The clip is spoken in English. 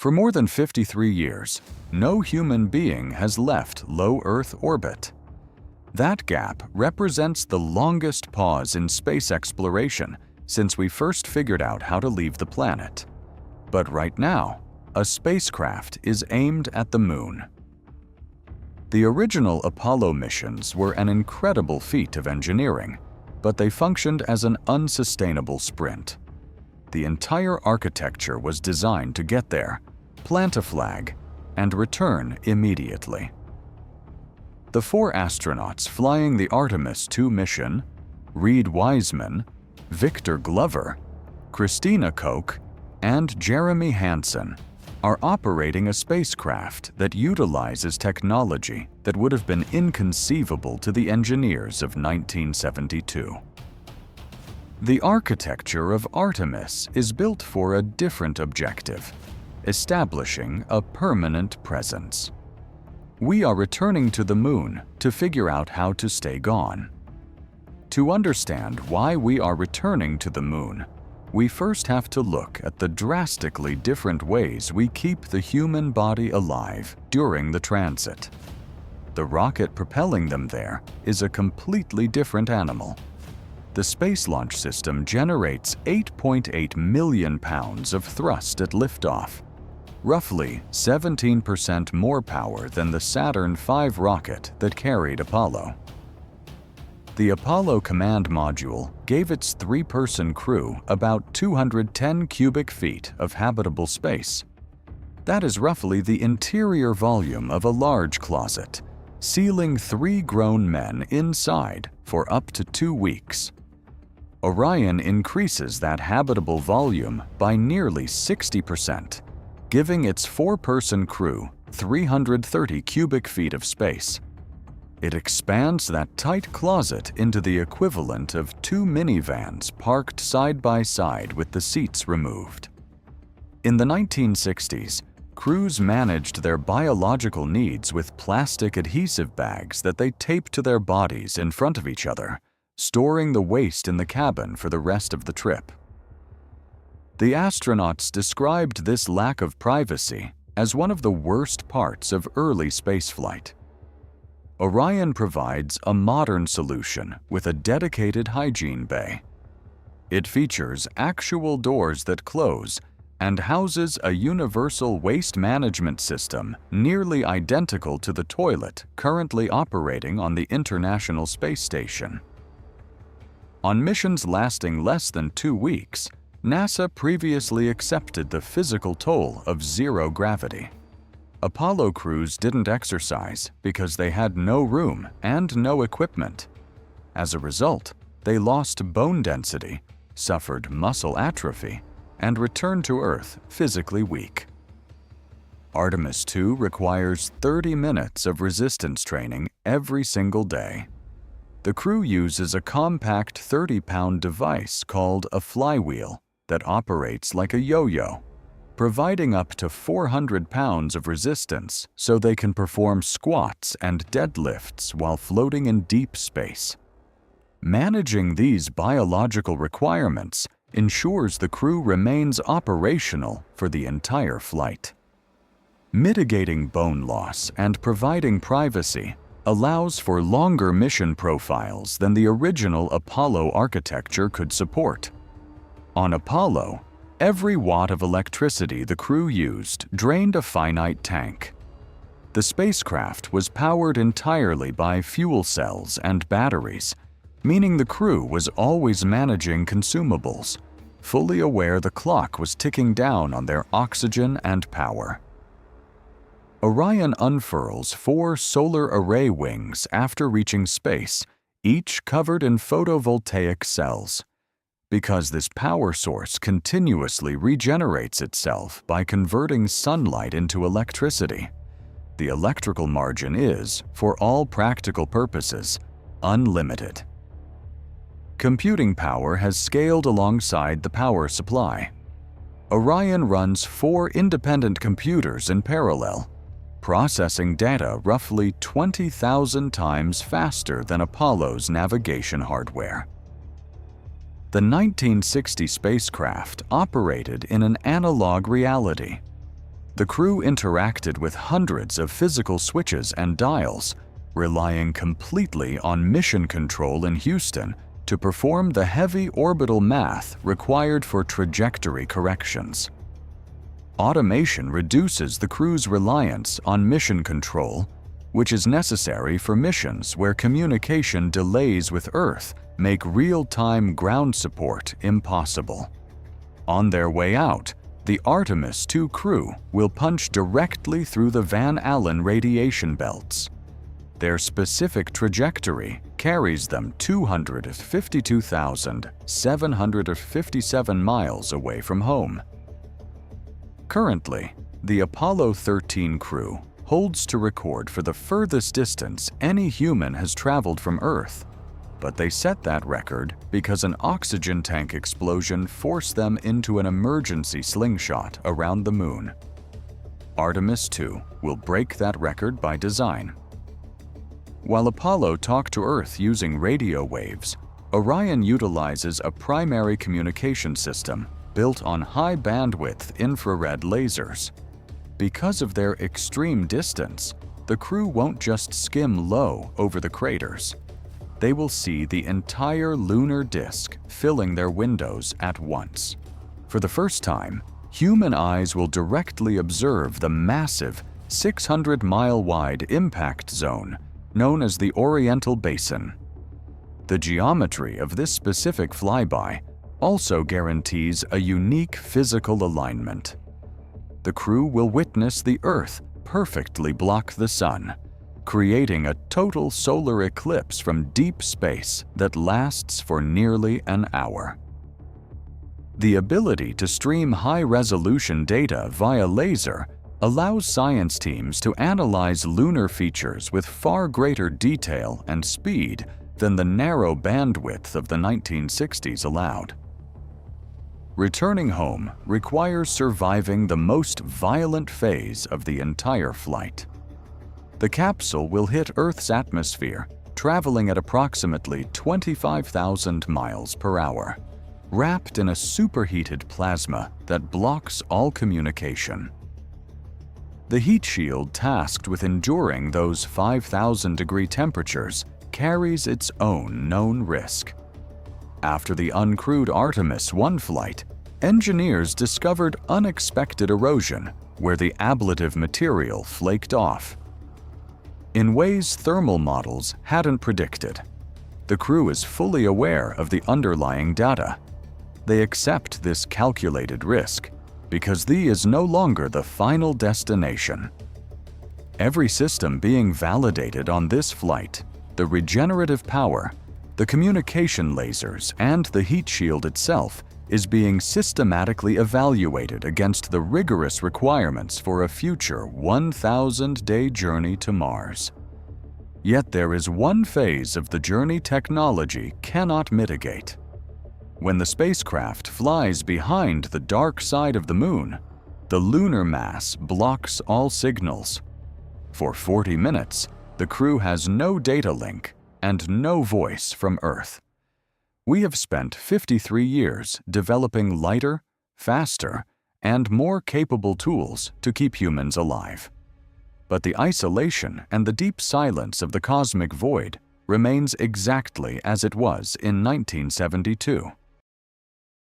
For more than 53 years, no human being has left low Earth orbit. That gap represents the longest pause in space exploration since we first figured out how to leave the planet. But right now, a spacecraft is aimed at the Moon. The original Apollo missions were an incredible feat of engineering, but they functioned as an unsustainable sprint. The entire architecture was designed to get there, plant a flag, and return immediately. The 4 astronauts flying the Artemis II mission, Reed Wiseman, Victor Glover, Christina Koch, and Jeremy Hansen, are operating a spacecraft that utilizes technology that would have been inconceivable to the engineers of 1972. The architecture of Artemis is built for a different objective, establishing a permanent presence. We are returning to the Moon to figure out how to stay gone. To understand why we are returning to the Moon, we first have to look at the drastically different ways we keep the human body alive during the transit. The rocket propelling them there is a completely different animal. The Space Launch System generates 8.8 million pounds of thrust at liftoff, roughly 17% more power than the Saturn V rocket that carried Apollo. The Apollo command module gave its 3-person crew about 210 cubic feet of habitable space. That is roughly the interior volume of a large closet, sealing 3 grown men inside for up to 2 weeks. Orion increases that habitable volume by nearly 60%, giving its 4-person crew 330 cubic feet of space. It expands that tight closet into the equivalent of 2 minivans parked side by side with the seats removed. In the 1960s, crews managed their biological needs with plastic adhesive bags that they taped to their bodies in front of each other, storing the waste in the cabin for the rest of the trip. The astronauts described this lack of privacy as one of the worst parts of early spaceflight. Orion provides a modern solution with a dedicated hygiene bay. It features actual doors that close and houses a universal waste management system nearly identical to the toilet currently operating on the International Space Station. On missions lasting less than 2 weeks, NASA previously accepted the physical toll of zero gravity. Apollo crews didn't exercise because they had no room and no equipment. As a result, they lost bone density, suffered muscle atrophy, and returned to Earth physically weak. Artemis II requires 30 minutes of resistance training every single day. The crew uses a compact 30-pound device called a flywheel that operates like a yo-yo, providing up to 400 pounds of resistance so they can perform squats and deadlifts while floating in deep space. Managing these biological requirements ensures the crew remains operational for the entire flight. Mitigating bone loss and providing privacy allows for longer mission profiles than the original Apollo architecture could support. On Apollo, every watt of electricity the crew used drained a finite tank. The spacecraft was powered entirely by fuel cells and batteries, meaning the crew was always managing consumables, fully aware the clock was ticking down on their oxygen and power. Orion unfurls 4 solar array wings after reaching space, each covered in photovoltaic cells. Because this power source continuously regenerates itself by converting sunlight into electricity, the electrical margin is, for all practical purposes, unlimited. Computing power has scaled alongside the power supply. Orion runs 4 independent computers in parallel, processing data roughly 20,000 times faster than Apollo's navigation hardware. The 1960 spacecraft operated in an analog reality. The crew interacted with hundreds of physical switches and dials, relying completely on mission control in Houston to perform the heavy orbital math required for trajectory corrections. Automation reduces the crew's reliance on mission control, which is necessary for missions where communication delays with Earth make real-time ground support impossible. On their way out, the Artemis II crew will punch directly through the Van Allen radiation belts. Their specific trajectory carries them 252,757 miles away from home. Currently, the Apollo 13 crew holds to record for the furthest distance any human has traveled from Earth, but they set that record because an oxygen tank explosion forced them into an emergency slingshot around the Moon. Artemis II will break that record by design. While Apollo talked to Earth using radio waves, Orion utilizes a primary communication system built on high-bandwidth infrared lasers. Because of their extreme distance, the crew won't just skim low over the craters. They will see the entire lunar disk filling their windows at once. For the first time, human eyes will directly observe the massive 600-mile-wide impact zone known as the Oriental Basin. The geometry of this specific flyby also guarantees a unique physical alignment. The crew will witness the Earth perfectly block the Sun, creating a total solar eclipse from deep space that lasts for nearly an hour. The ability to stream high-resolution data via laser allows science teams to analyze lunar features with far greater detail and speed than the narrow bandwidth of the 1960s allowed. Returning home requires surviving the most violent phase of the entire flight. The capsule will hit Earth's atmosphere, traveling at approximately 25,000 miles per hour, wrapped in a superheated plasma that blocks all communication. The heat shield tasked with enduring those 5,000-degree temperatures carries its own known risk. After the uncrewed Artemis I flight, engineers discovered unexpected erosion where the ablative material flaked off. In ways thermal models hadn't predicted, the crew is fully aware of the underlying data. They accept this calculated risk because the is no longer the final destination. Every system being validated on this flight, the regenerative power, the communication lasers, and the heat shield itself is being systematically evaluated against the rigorous requirements for a future 1,000-day journey to Mars. Yet there is one phase of the journey technology cannot mitigate. When the spacecraft flies behind the dark side of the Moon, the lunar mass blocks all signals. For 40 minutes, the crew has no data link and no voice from Earth. We have spent 53 years developing lighter, faster, and more capable tools to keep humans alive. But the isolation and the deep silence of the cosmic void remains exactly as it was in 1972.